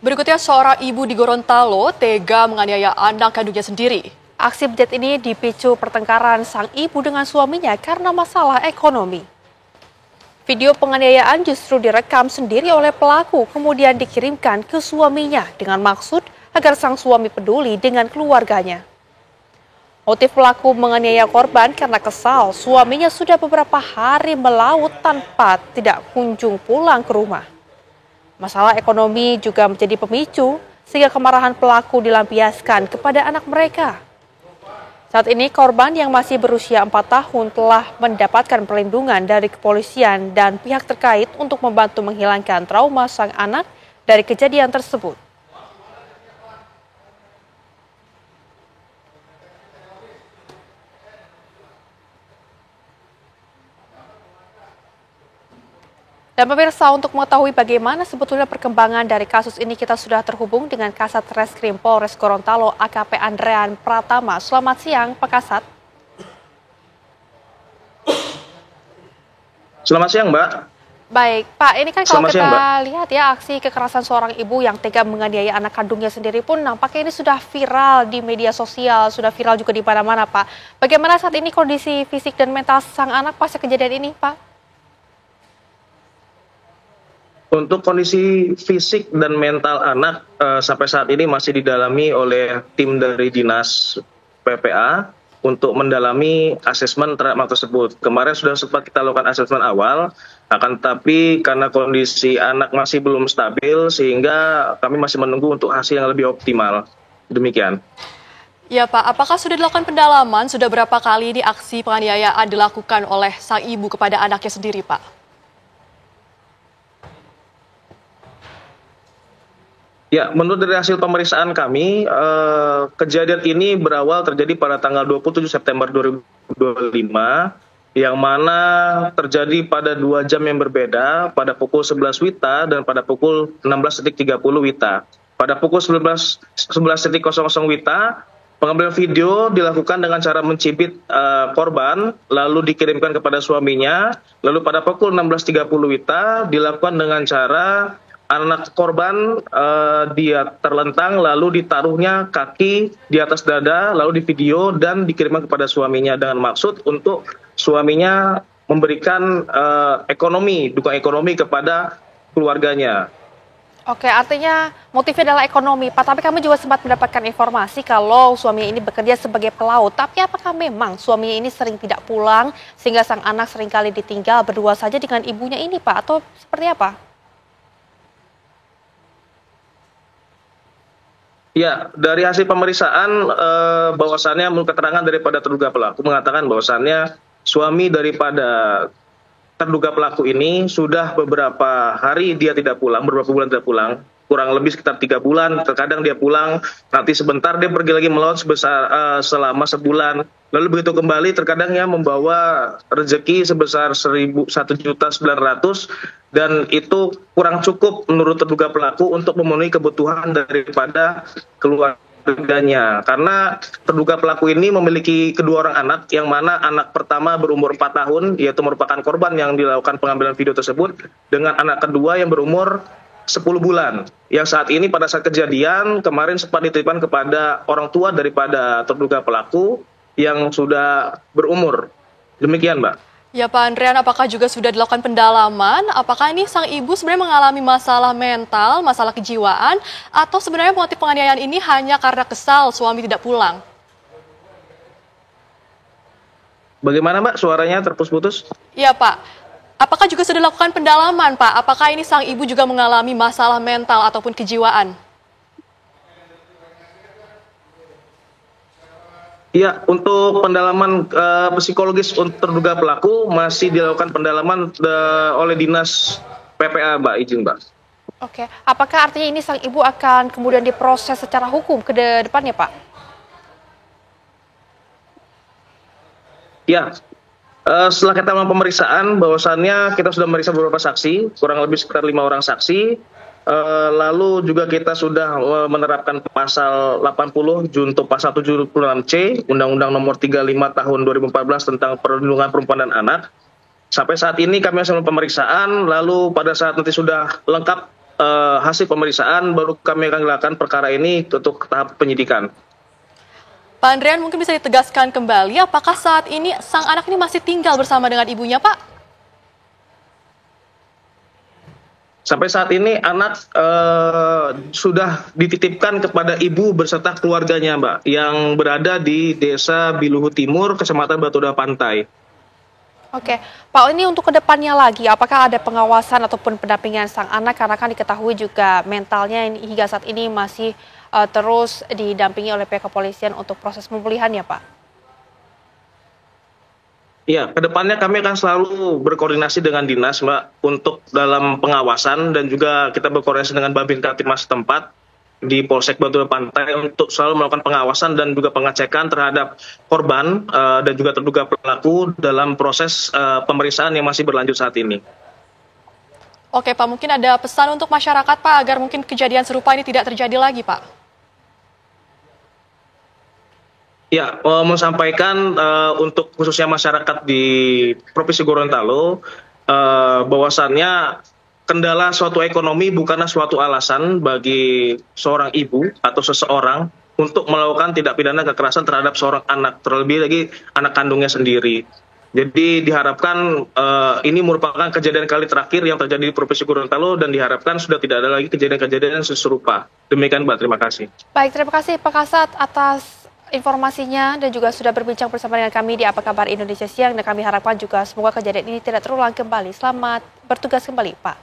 Berikutnya seorang ibu di Gorontalo tega menganiaya anak kandungnya sendiri. Aksi bejat ini dipicu pertengkaran sang ibu dengan suaminya karena masalah ekonomi. Video penganiayaan justru direkam sendiri oleh pelaku kemudian dikirimkan ke suaminya dengan maksud agar sang suami peduli dengan keluarganya. Motif pelaku menganiaya korban karena kesal suaminya sudah beberapa hari melaut tanpa tidak kunjung pulang ke rumah. Masalah ekonomi juga menjadi pemicu sehingga kemarahan pelaku dilampiaskan kepada anak mereka. Saat ini korban yang masih berusia 4 tahun telah mendapatkan perlindungan dari kepolisian dan pihak terkait untuk membantu menghilangkan trauma sang anak dari kejadian tersebut. Dan pemirsa, untuk mengetahui bagaimana sebetulnya perkembangan dari kasus ini, kita sudah terhubung dengan Kasat Reskrim Polres Gorontalo AKP Andrean Pratama. Selamat siang, Pak Kasat. Selamat siang, Mbak. Baik, Pak, ini kan kalau Selamat kita siang, lihat ya, aksi kekerasan seorang ibu yang tega menganiaya anak kandungnya sendiri pun nampaknya ini sudah viral di media sosial, sudah viral juga di mana-mana, Pak. Bagaimana saat ini kondisi fisik dan mental sang anak pasca kejadian ini, Pak? Untuk kondisi fisik dan mental anak sampai saat ini masih didalami oleh tim dari Dinas PPA untuk mendalami asesmen terhadap anak tersebut. Kemarin sudah sempat kita lakukan asesmen awal, akan tetapi karena kondisi anak masih belum stabil sehingga kami masih menunggu untuk hasil yang lebih optimal. Demikian. Ya Pak, apakah sudah dilakukan pendalaman, sudah berapa kali ini aksi penganiayaan dilakukan oleh sang ibu kepada anaknya sendiri, Pak? Ya, menurut dari hasil pemeriksaan kami, kejadian ini berawal terjadi pada tanggal 27 September 2025, yang mana terjadi pada 2 jam yang berbeda, pada pukul 11 WITA dan pada pukul 16.30 WITA. Pada pukul 11.00 WITA, pengambilan video dilakukan dengan cara mencibit korban, lalu dikirimkan kepada suaminya, lalu pada pukul 16.30 WITA dilakukan dengan cara anak korban dia terlentang lalu ditaruhnya kaki di atas dada lalu di video dan dikirimkan kepada suaminya dengan maksud untuk suaminya memberikan dukungan ekonomi kepada keluarganya. Oke, artinya motifnya adalah ekonomi, Pak. Tapi kami juga sempat mendapatkan informasi kalau suami ini bekerja sebagai pelaut. Tapi apakah memang suami ini sering tidak pulang sehingga sang anak seringkali ditinggal berdua saja dengan ibunya ini, Pak? Atau seperti apa? Ya, dari hasil pemeriksaan bahwasannya menurut keterangan daripada terduga pelaku mengatakan bahwasannya suami daripada terduga pelaku ini sudah beberapa hari dia tidak pulang, beberapa bulan tidak pulang, kurang lebih sekitar 3 bulan, terkadang dia pulang, nanti sebentar dia pergi lagi melaut selama sebulan, lalu begitu kembali terkadangnya membawa rezeki sebesar 1.900.000 dan itu kurang cukup menurut terduga pelaku untuk memenuhi kebutuhan daripada keluarganya. Karena terduga pelaku ini memiliki kedua orang anak, yang mana anak pertama berumur 4 tahun, yaitu merupakan korban yang dilakukan pengambilan video tersebut, dengan anak kedua yang berumur 10 bulan. Yang saat ini pada saat kejadian kemarin sempat dititipkan kepada orang tua daripada terduga pelaku yang sudah berumur. Demikian, Mbak. Ya Pak Andrean, apakah juga sudah dilakukan pendalaman? Apakah ini sang ibu sebenarnya mengalami masalah mental, masalah kejiwaan, atau sebenarnya motif penganiayaan ini hanya karena kesal suami tidak pulang? Bagaimana, Mbak? Suaranya terputus-putus? Iya Pak, apakah juga sudah dilakukan pendalaman Pak? Apakah ini sang ibu juga mengalami masalah mental ataupun kejiwaan? Ya, untuk pendalaman psikologis untuk terduga pelaku masih dilakukan pendalaman oleh Dinas PPA, Mbak, izin, Mbak. Oke, apakah artinya ini sang ibu akan kemudian diproses secara hukum ke depannya, Pak? Ya, setelah kita melakukan pemeriksaan, bahwasannya kita sudah memeriksa beberapa saksi, kurang lebih sekitar 5 orang saksi. Lalu juga kita sudah menerapkan pasal 80 junto pasal 76C Undang-Undang Nomor 35 Tahun 2014 tentang perlindungan perempuan dan anak. Sampai saat ini kami masih melakukan pemeriksaan, lalu pada saat nanti sudah lengkap hasil pemeriksaan baru kami akan lakukan perkara ini untuk tahap penyidikan. Pak Andrian, mungkin bisa ditegaskan kembali, apakah saat ini sang anak ini masih tinggal bersama dengan ibunya, Pak? Sampai saat ini anak sudah dititipkan kepada ibu beserta keluarganya, Mbak, yang berada di Desa Biluhu Timur, Kecamatan Batuda Pantai. Oke, Pak, ini untuk kedepannya lagi, apakah ada pengawasan ataupun pendampingan sang anak? Karena kan diketahui juga mentalnya hingga saat ini masih terus didampingi oleh pihak kepolisian untuk proses pemulihannya, Pak. Ya, kedepannya kami akan selalu berkoordinasi dengan dinas, Mbak, untuk dalam pengawasan dan juga kita berkoordinasi dengan Babin Kamtibmas setempat di Polsek Batuda Pantai untuk selalu melakukan pengawasan dan juga pengecekan terhadap korban dan juga terduga pelaku dalam proses pemeriksaan yang masih berlanjut saat ini. Oke, Pak, mungkin ada pesan untuk masyarakat, Pak, agar mungkin kejadian serupa ini tidak terjadi lagi, Pak. Ya, mau sampaikan untuk khususnya masyarakat di Provinsi Gorontalo, bahwasannya kendala suatu ekonomi bukanlah suatu alasan bagi seorang ibu atau seseorang untuk melakukan tindak pidana kekerasan terhadap seorang anak, terlebih lagi anak kandungnya sendiri. Jadi diharapkan ini merupakan kejadian kali terakhir yang terjadi di Provinsi Gorontalo dan diharapkan sudah tidak ada lagi kejadian-kejadian serupa. Demikian, Mbak, terima kasih. Baik, terima kasih Pak Kasat atas informasinya dan juga sudah berbincang bersama dengan kami di Apa Kabar Indonesia Siang, dan kami harapkan juga semoga kejadian ini tidak terulang kembali. Selamat bertugas kembali, Pak.